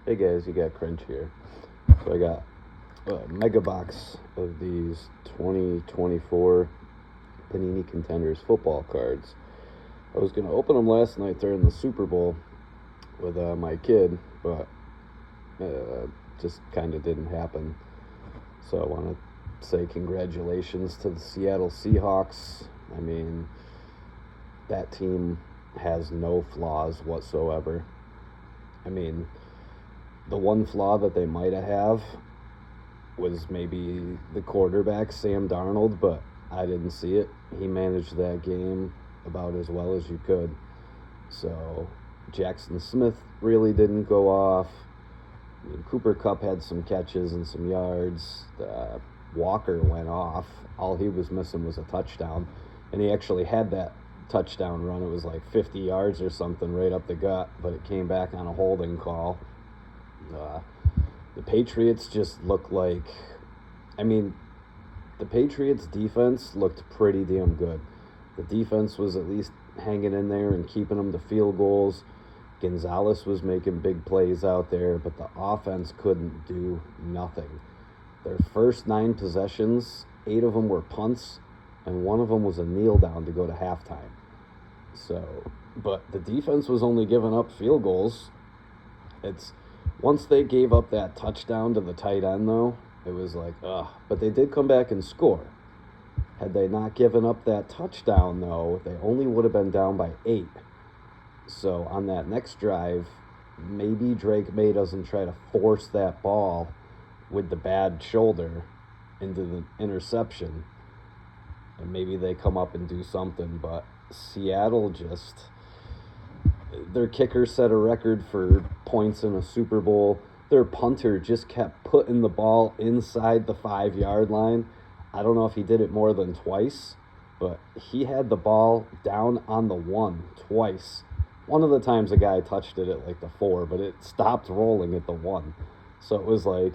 Hey guys, you got Crunch here. So I got a mega box of these 2024 Panini Contenders football cards. I was going to open them last night during the Super Bowl with my kid, but just kind of didn't happen. So I want to say congratulations to the Seattle Seahawks. I mean, that team has no flaws whatsoever. I mean, the one flaw that they might have was maybe the quarterback, Sam Darnold, but I didn't see it. He managed that game about as well as you could. So Jackson Smith really didn't go off. I mean, Cooper Kupp had some catches and some yards. Walker went off. All he was missing was a touchdown, and he actually had that touchdown run. It was like 50 yards or something right up the gut, but it came back on a holding call. The Patriots just look like, the Patriots defense looked pretty damn good. The defense was at least hanging in there and keeping them to field goals. Gonzalez was making big plays out there, but the offense couldn't do nothing. Their first 9 possessions, 8 of them were punts, and 1 of them was a kneel down to go to halftime. But the defense was only giving up field goals. Once they gave up that touchdown to the tight end, though, it was like, ugh. But they did come back and score. Had they not given up that touchdown, though, they only would have been down by 8. So on that next drive, maybe Drake May doesn't try to force that ball with the bad shoulder into the interception. And maybe they come up and do something. But Seattle just... Their kicker set a record for points in a Super Bowl. Their punter just kept putting the ball inside the 5-yard line. I don't know if he did it more than twice, but he had the ball down on the 1 twice. One of the times a guy touched it at like the 4, but it stopped rolling at the 1. So it was like,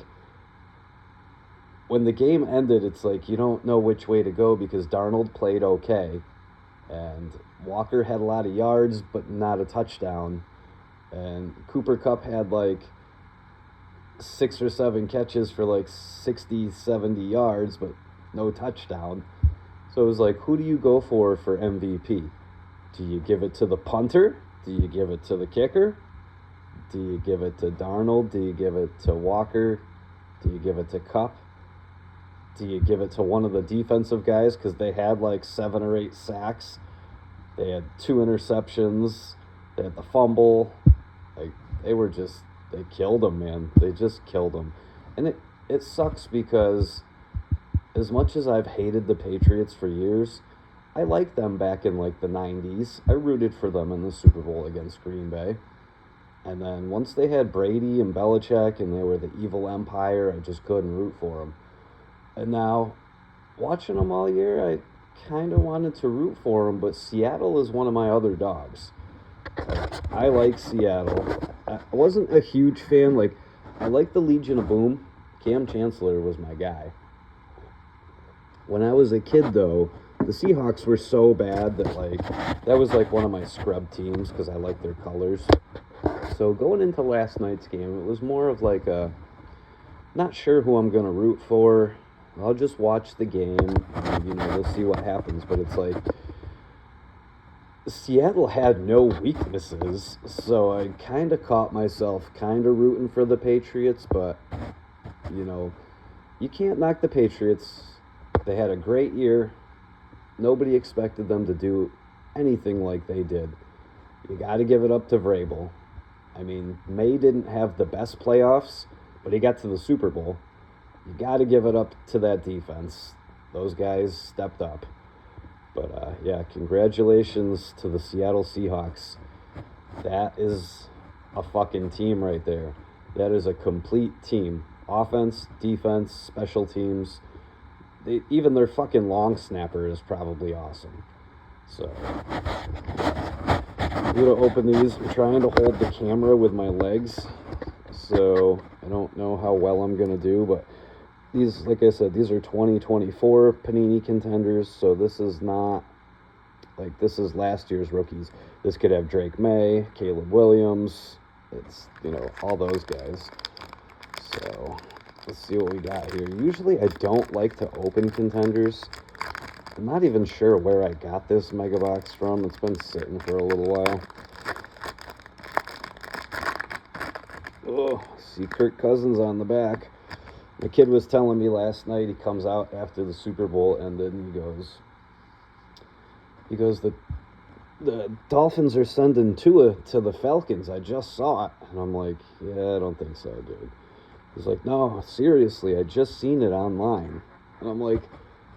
when the game ended, it's like you don't know which way to go because Darnold played okay. And Walker had a lot of yards, but not a touchdown. And Cooper Kupp had like 6 or 7 catches for like 60, 70 yards, but no touchdown. So it was like, who do you go for MVP? Do you give it to the punter? Do you give it to the kicker? Do you give it to Darnold? Do you give it to Walker? Do you give it to Kupp? Do you give it to one of the defensive guys because they had like 7 or 8 sacks? They had 2 interceptions. They had the fumble. Like they killed them, man. They just killed them. And it sucks because as much as I've hated the Patriots for years, I liked them back in like the 90s. I rooted for them in the Super Bowl against Green Bay. And then once they had Brady and Belichick and they were the evil empire, I just couldn't root for them. And now, watching them all year, I kind of wanted to root for them, but Seattle is one of my other dogs. I like Seattle. I wasn't a huge fan. Like, I like the Legion of Boom. Cam Chancellor was my guy. When I was a kid, though, the Seahawks were so bad that, like, that was, like, one of my scrub teams because I like their colors. So going into last night's game, it was more of like a, not sure who I'm going to root for. I'll just watch the game, and, we'll see what happens. But it's like, Seattle had no weaknesses, so I kind of caught myself kind of rooting for the Patriots, but, you can't knock the Patriots. They had a great year. Nobody expected them to do anything like they did. You got to give it up to Vrabel. I mean, May didn't have the best playoffs, but he got to the Super Bowl. You got to give it up to that defense. Those guys stepped up. But, congratulations to the Seattle Seahawks. That is a fucking team right there. That is a complete team. Offense, defense, special teams. Even their fucking long snapper is probably awesome. So, I'm going to open these. I'm trying to hold the camera with my legs, so I don't know how well I'm going to do, but these, like I said, these are 2024 Panini Contenders, so this is not, this is last year's rookies. This could have Drake May, Caleb Williams, It's, all those guys. So, let's see what we got here. Usually I don't like to open Contenders. I'm not even sure where I got this mega box from. It's been sitting for a little while. Oh, see Kirk Cousins on the back. My kid was telling me last night, he comes out after the Super Bowl ended, and he goes, the Dolphins are sending Tua to the Falcons. I just saw it. And I'm like, yeah, I don't think so, dude. He's like, no, seriously, I just seen it online. And I'm like,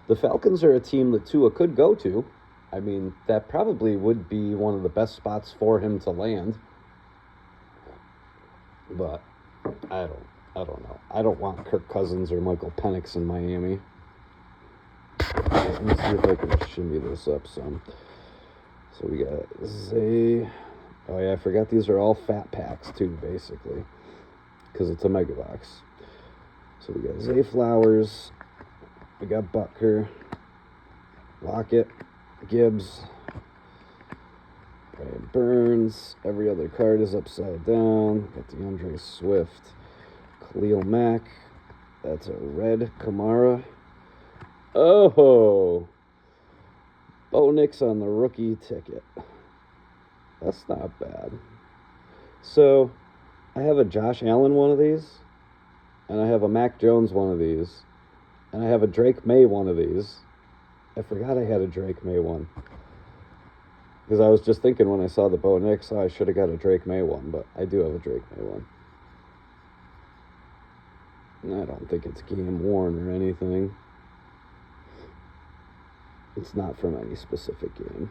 the Falcons are a team that Tua could go to. I mean, that probably would be one of the best spots for him to land. But I don't know. I don't want Kirk Cousins or Michael Penix in Miami. Let me see if I can shimmy this up some. So we got Zay. Oh yeah, I forgot these are all fat packs too, basically, because it's a mega box. So we got Zay Flowers. We got Butker, Lockett, Gibbs, Brian Burns. Every other card is upside down. Got DeAndre Swift, Khalil Mack. That's a red Kamara. Oh, Bo Nix on the rookie ticket. That's not bad. So, I have a Josh Allen one of these, and I have a Mac Jones one of these, and I have a Drake May one of these. I forgot I had a Drake May one. Because I was just thinking when I saw the Bo Nix, I should have got a Drake May one, but I do have a Drake May one. I don't think it's game worn or anything. It's not from any specific game.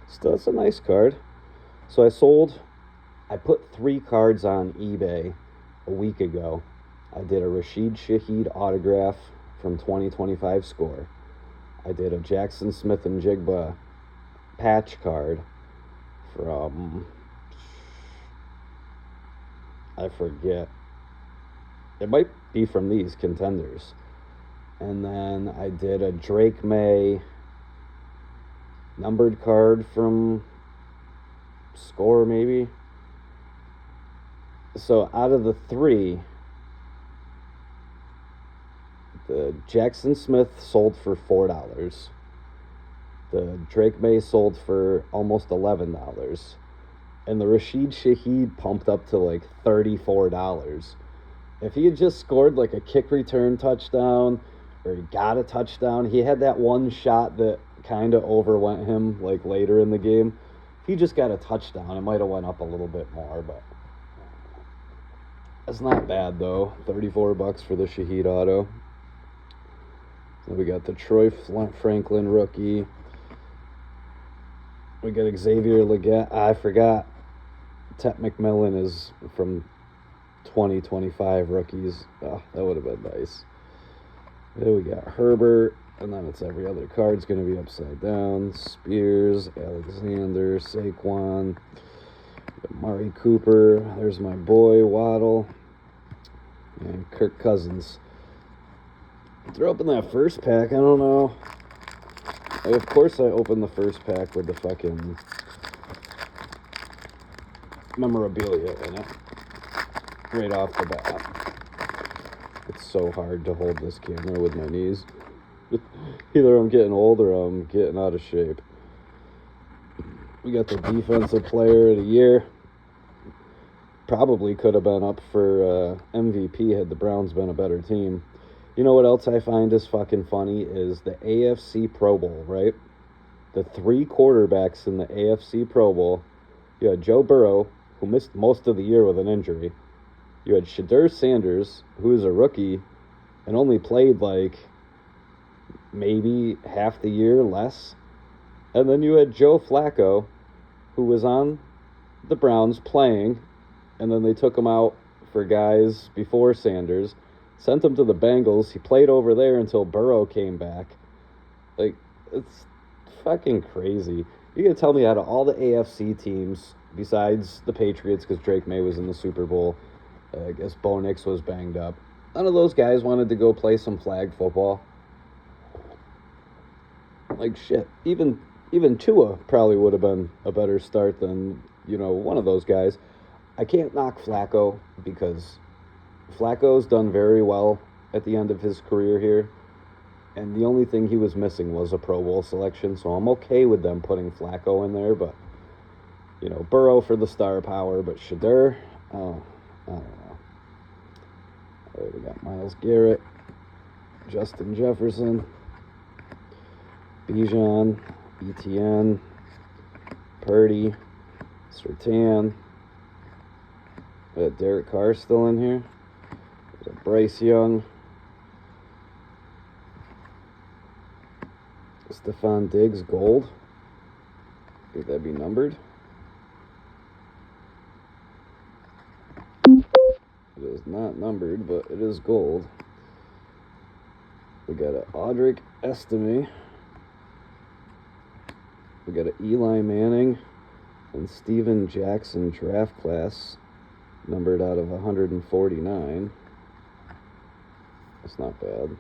Still, it's a nice card. So I put 3 cards on eBay a week ago. I did a Rashid Shaheed autograph from 2025 score. I did a Jackson Smith and Jigba patch card from, I forget. It might be from these Contenders. And then I did a Drake May numbered card from Score, maybe. So out of the 3, the Jackson Smith sold for $4. The Drake May sold for almost $11. And the Rashid Shaheed pumped up to like $34. If he had just scored like a kick return touchdown, or he got a touchdown, he had that one shot that kind of overwent him like later in the game. If he just got a touchdown, it might have went up a little bit more, but it's not bad though. $34 for the Shaheed auto. Then we got the Troy Franklin rookie. We got Xavier Legette. I forgot. Tet McMillan is from 2025 rookies. Oh, that would have been nice. Then we got Herbert, and then it's every other card's going to be upside down. Spears, Alexander, Saquon, Amari Cooper. There's my boy, Waddle, and Kirk Cousins. Throw open that first pack. I don't know. Of course I opened the first pack with the fucking memorabilia in it. Right off the bat. It's so hard to hold this camera with my knees. Either I'm getting old or I'm getting out of shape. We got the defensive player of the year. Probably could have been up for MVP had the Browns been a better team. You know what else I find is fucking funny is the AFC Pro Bowl, right? The 3 quarterbacks in the AFC Pro Bowl. You had Joe Burrow, who missed most of the year with an injury. You had Shedeur Sanders, who is a rookie and only played like maybe half the year less. And then you had Joe Flacco, who was on the Browns playing, and then they took him out for guys before Sanders, sent him to the Bengals. He played over there until Burrow came back. Like, it's fucking crazy. You're going to tell me out of all the AFC teams, besides the Patriots, because Drake May was in the Super Bowl, I guess Bo Nix was banged up, none of those guys wanted to go play some flag football. Like, shit. Even Tua probably would have been a better start than, one of those guys. I can't knock Flacco because Flacco's done very well at the end of his career here. And the only thing he was missing was a Pro Bowl selection, so I'm okay with them putting Flacco in there. But, Burrow for the star power, but Shadur, I don't know. All right, we got Myles Garrett, Justin Jefferson, Bijan, Etienne, Purdy, Surtain. We got Derek Carr still in here. We got Bryce Young, Stephon Diggs, gold. Could that be numbered? It is not numbered, but it is gold. We got an Audric Estime. We got an Eli Manning and Steven Jackson draft class, numbered out of 149. That's not bad.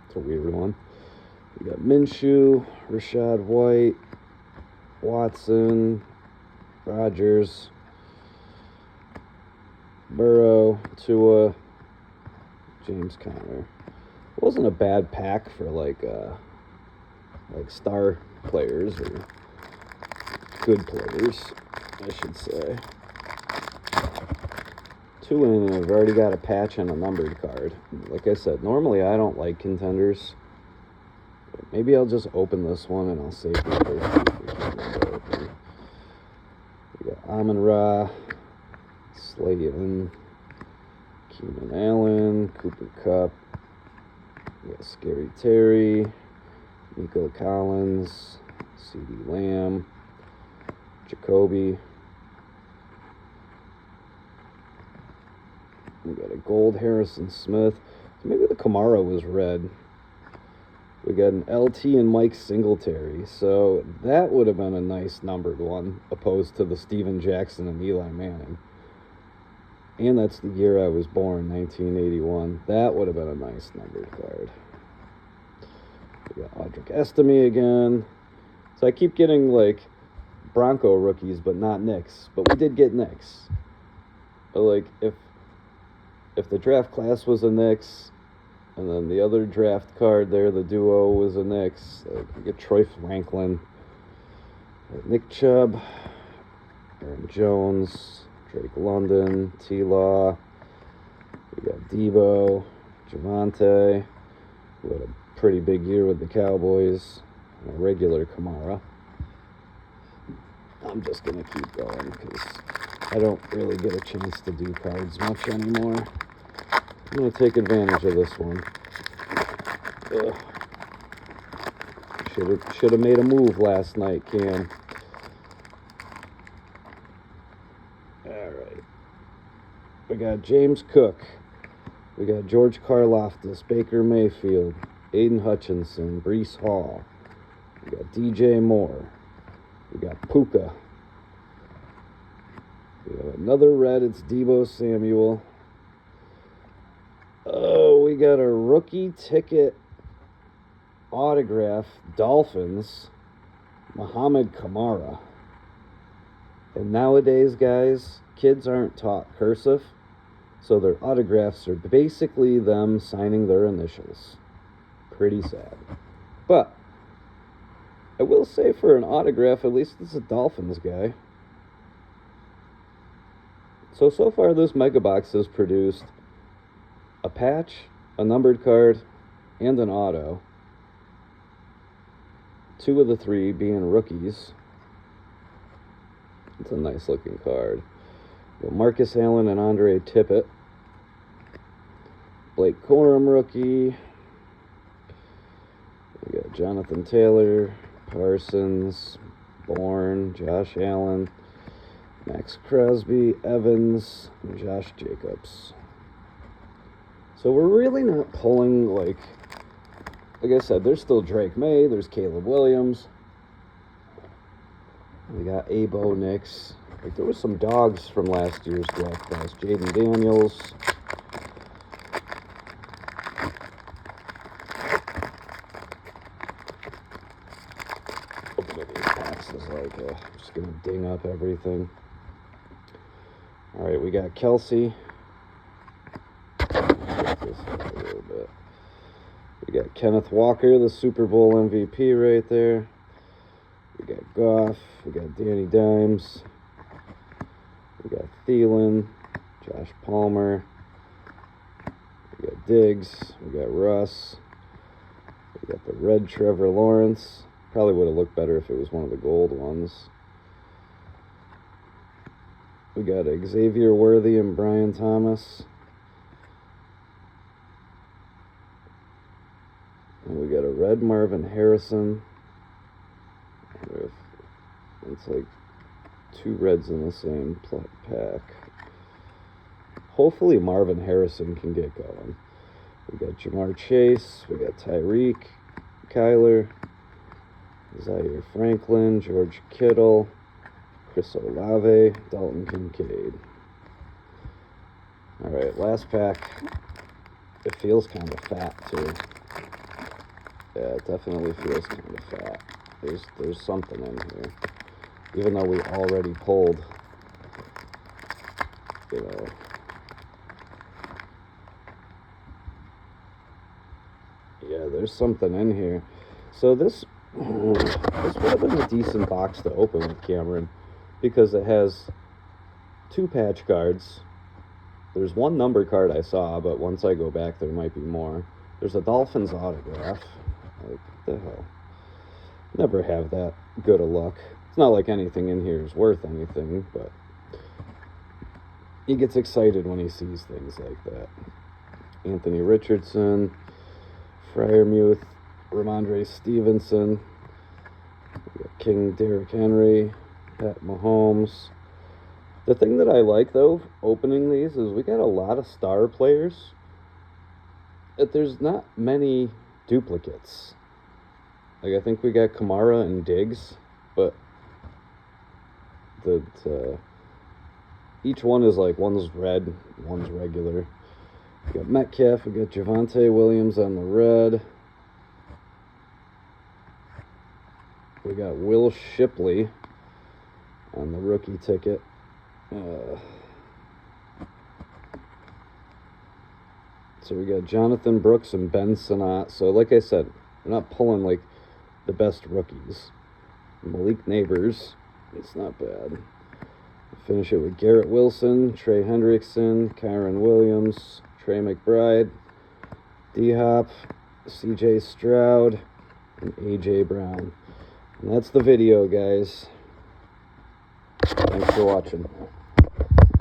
It's a weird one. We got Minshew, Rashad White, Watson, Rodgers, Burrow, Tua, James Conner. It wasn't a bad pack for like star players or good players, I should say. Two in, and I've already got a patch and a numbered card. Like I said, normally I don't like contenders. But maybe I'll just open this one and I'll save the first two. We got Amon-Ra, Slayton, Keenan Allen, Cooper Kupp. We got Scary Terry, Nico Collins, CeeDee Lamb, Jacoby. We got a gold Harrison Smith. So maybe the Kamara was red. We got an LT and Mike Singletary. So that would have been a nice numbered one, opposed to the Steven Jackson and Eli Manning. And that's the year I was born, 1981. That would have been a nice numbered card. We got Audric Estime again. So I keep getting like Bronco rookies, but not Knicks. But we did get Knicks. But like if the draft class was a Knicks, and then the other draft card there, the duo, was a Knicks, like we get Troy Franklin, Nick Chubb, Aaron Jones, Drake London, T-Law. We got Debo, Javonte, who had a pretty big year with the Cowboys, and a regular Kamara. I'm just going to keep going because I don't really get a chance to do cards much anymore. I'm going to take advantage of this one. Should have made a move last night, Cam. Alright. We got James Cook. We got George Karlaftis, Baker Mayfield, Aiden Hutchinson, Breece Hall. We got DJ Moore. We got Puka. We have another red. It's Deebo Samuel. Oh, we got a rookie ticket autograph, Dolphins, Muhammad Kamara. And nowadays, guys, kids aren't taught cursive, so their autographs are basically them signing their initials. Pretty sad. But I will say, for an autograph, at least it's a Dolphins guy. So far this Mega Box has produced a patch, a numbered card, and an auto. 2 of the 3 being rookies. It's a nice looking card. We got Marcus Allen and Andre Tippett. Blake Corum rookie. We got Jonathan Taylor, Parsons, Bourne, Josh Allen, Max Crosby, Evans, and Josh Jacobs. So we're really not pulling, like I said, there's still Drake May, there's Caleb Williams. We got Abo Nix. Like, there was some dogs from last year's draft class. Jaden Daniels. Opening these packs is like, I'm just going to ding up everything. All right, we got Kelsey. Get this out a little bit. We got Kenneth Walker, the Super Bowl MVP right there. We got Goff. We got Danny Dimes. We got Thielen, Josh Palmer. We got Diggs. We got Russ. We got the red Trevor Lawrence. Probably would have looked better if it was one of the gold ones. We got Xavier Worthy and Brian Thomas. And we got a red Marvin Harrison. It's like two reds in the same pack. Hopefully Marvin Harrison can get going. We got Jamar Chase. We got Tyreek, Kyler, Zaire Franklin, George Kittle, Chris Olave, Dalton Kincaid. All right, last pack. It feels kind of fat too. Yeah, it definitely feels kind of fat. There's something in here. Even though we already pulled, you know. Yeah, there's something in here. So this would have been a decent box to open with Cameron, because it has 2 patch cards. There's 1 number card I saw, but once I go back there might be more. There's a Dolphins autograph. Like, what the hell? Never have that good of luck. It's not like anything in here is worth anything, but he gets excited when he sees things like that. Anthony Richardson, Freiermuth, Ramondre Stevenson, we got King Derrick Henry, Pat Mahomes. The thing that I like, though, opening these, is we got a lot of star players, but there's not many duplicates. Like, I think we got Kamara and Diggs, but each one is like, one's red, one's regular. We got Metcalf, we got Javonte Williams on the red. We got Will Shipley on the rookie ticket. So we got Jonathan Brooks and Ben Sinnott. So like I said, we're not pulling like the best rookies. Malik Neighbors, it's not bad. Finish it with Garrett Wilson, Trey Hendrickson, Kyron Williams, Trey McBride, D-Hop, C.J. Stroud, and A.J. Brown. And that's the video, guys. Thanks for watching.